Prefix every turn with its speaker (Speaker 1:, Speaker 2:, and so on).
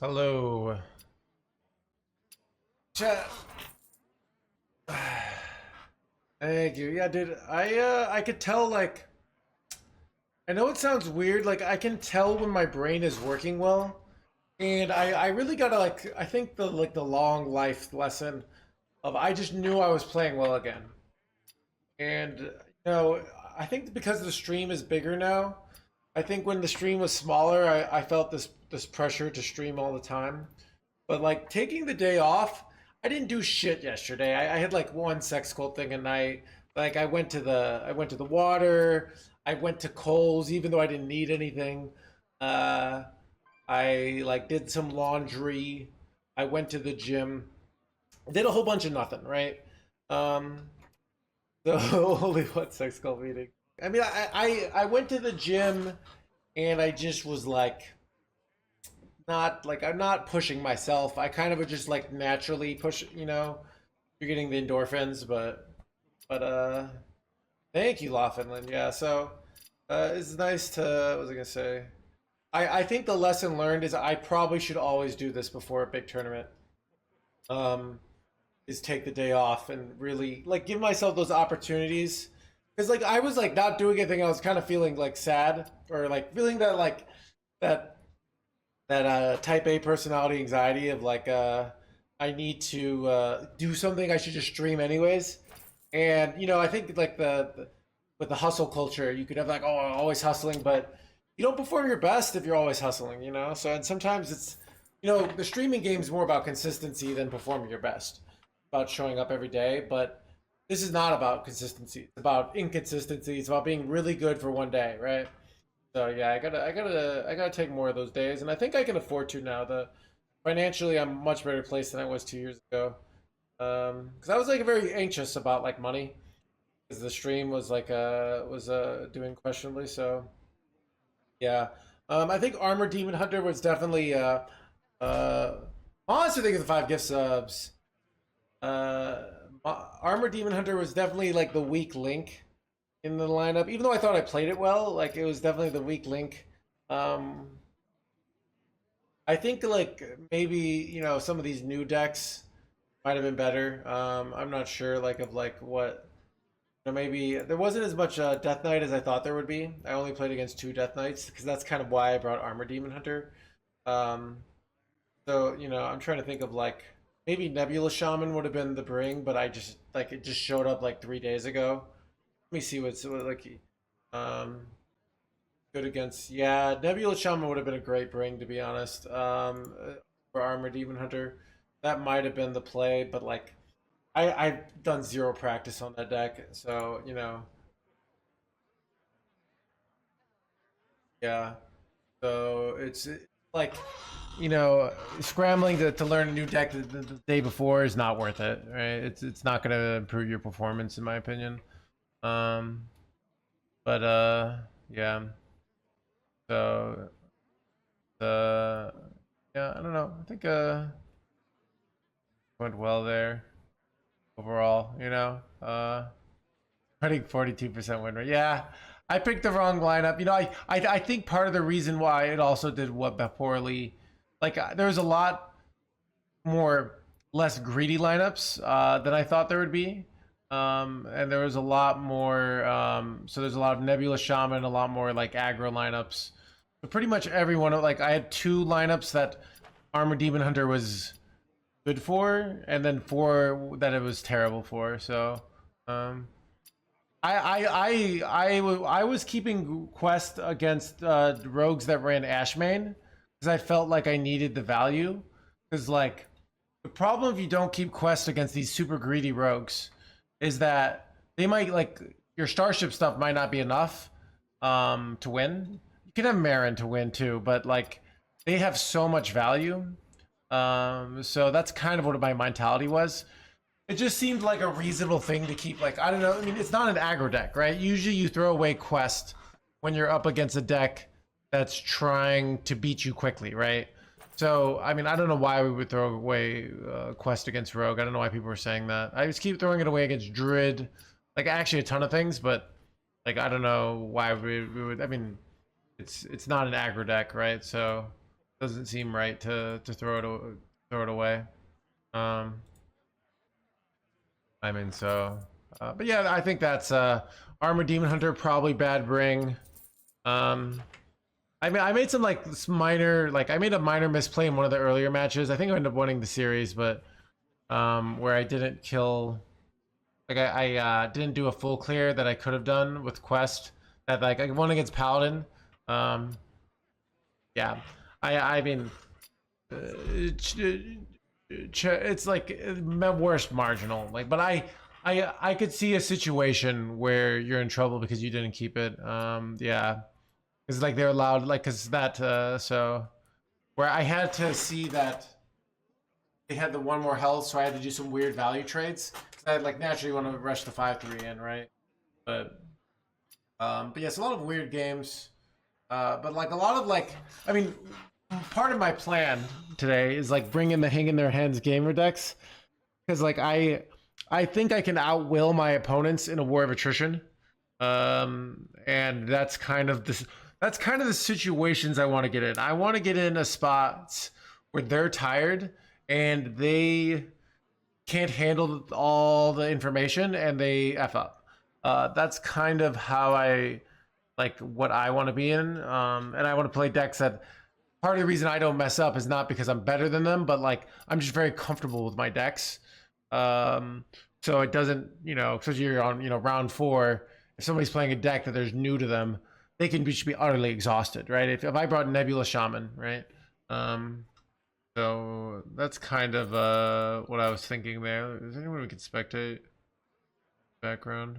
Speaker 1: Hello. Chat. Thank you. Yeah, dude. I could tell like I know it sounds weird, like I can tell when my brain is working well. And I really gotta like I think the long life lesson of I just knew I was playing well again. And I think because the stream is bigger now, I think when the stream was smaller, I felt this pressure to stream all the time. But like taking the day off, I didn't do shit yesterday. I had like one sex cult thing a night. Like I went to the water. I went to Kohl's even though I didn't need anything. Uh, I like did some laundry. I went to the gym. Did a whole bunch of nothing, right? Um, so only one sex cult meeting. I mean, I went to the gym and I just was like not like I'm not pushing myself. I kind of would just like naturally push, you're getting the endorphins, but thank you, Law Finland. Yeah, so it's nice to what was I gonna say? I think the lesson learned is I probably should always do this before a big tournament. Um is take the day off and really like give myself those opportunities. Because like I was like not doing anything, I was kind of feeling like sad or like feeling that like that type A personality anxiety of like I need to do something. I should just stream anyways. And I think like with the hustle culture, you could have like always hustling, but you don't perform your best if you're always hustling. So and sometimes it's the streaming game is more about consistency than performing your best, about showing up every day. But this is not about consistency. It's about inconsistency. It's about being really good for one day, right? So yeah, I gotta take more of those days, and I think I can afford to now. The financially, I'm much better placed than I was 2 years ago. Because I was like very anxious about like money, because the stream was like doing questionably. So yeah, I think Armor Demon Hunter was definitely uh, honestly think of the 5 gift subs. Uh, Armor Demon Hunter was definitely like the weak link in the lineup. Even though I thought I played it well, like it was definitely the weak link. Um, I think like maybe some of these new decks might have been better. I'm not sure like of like what maybe there wasn't as much Death Knight as I thought there would be. I only played against 2 Death Knights because that's kind of why I brought Armor Demon Hunter. Um, so I'm trying to think of like maybe Nebula Shaman would have been the bring, but I just like it just showed up like 3 days ago. Let me see what like um good against, yeah, Nebula Shaman would have been a great bring, to be honest. For Armor Demon Hunter, that might have been the play, but like I've done zero practice on that deck, so yeah. So it's like scrambling to learn a new deck the day before is not worth it, right? It's not going to improve your performance, in my opinion. Um, but yeah. So yeah, I don't know. I think went well there overall. I think 42% win rate. Yeah, I picked the wrong lineup. I think part of the reason why it also did what poorly, like there was a lot more less greedy lineups than I thought there would be. And there was a lot more. So there's a lot of Nebula Shaman, a lot more like aggro lineups. But pretty much everyone, like I had 2 lineups that Armor Demon Hunter was good for, and then 4 that it was terrible for. So, um, I was keeping quest against rogues that ran Ashmane because I felt like I needed the value. Because like the problem if you don't keep quest against these super greedy rogues is that they might like your starship stuff might not be enough to win. You can have Marin to win too, but like they have so much value. So that's kind of what my mentality was. It just seemed like a reasonable thing to keep. Like I don't know. I mean, it's not an aggro deck, right? Usually, you throw away quest when you're up against a deck that's trying to beat you quickly, right? So I mean, I don't know why we would throw away quest against rogue. I don't know why people were saying that. I just keep throwing it away against druid, like actually a ton of things, but like I don't know why we would. I mean, it's not an aggro deck, right? So doesn't seem right to throw it away. I mean, so, but yeah, I think that's Armor Demon Hunter, probably bad bring. I mean, I made some like minor, like I made a minor misplay in one of the earlier matches. I think I ended up winning the series, but where I didn't kill, like I didn't do a full clear that I could have done with Quest. That like I won against Paladin. Um, yeah, I mean, it's like worst marginal. Like, but I could see a situation where you're in trouble because you didn't keep it. Yeah, because like they're allowed, like, because that so where I had to see that they had the one more health, so I had to do some weird value trades. Cause I like naturally want to rush the 5-3 in, right? But yeah, it's a lot of weird games. But like a lot of like, I mean, part of my plan today is like bring in the hang in their hands gamer decks because like I think I can outwill my opponents in a war of attrition. And that's kind of the situations I want to get in. I want to get in a spots where they're tired and they can't handle all the information and they f up. That's kind of how I like what I want to be in. And I want to play decks that part of the reason I don't mess up is not because I'm better than them, but like I'm just very comfortable with my decks. Um, so it doesn't, especially you're on, round 4. If somebody's playing a deck that there's new to them, they can just be utterly exhausted, right? If I brought Nebula Shaman, right? So that's kind of what I was thinking there. Is there anyone we could spectate? Background.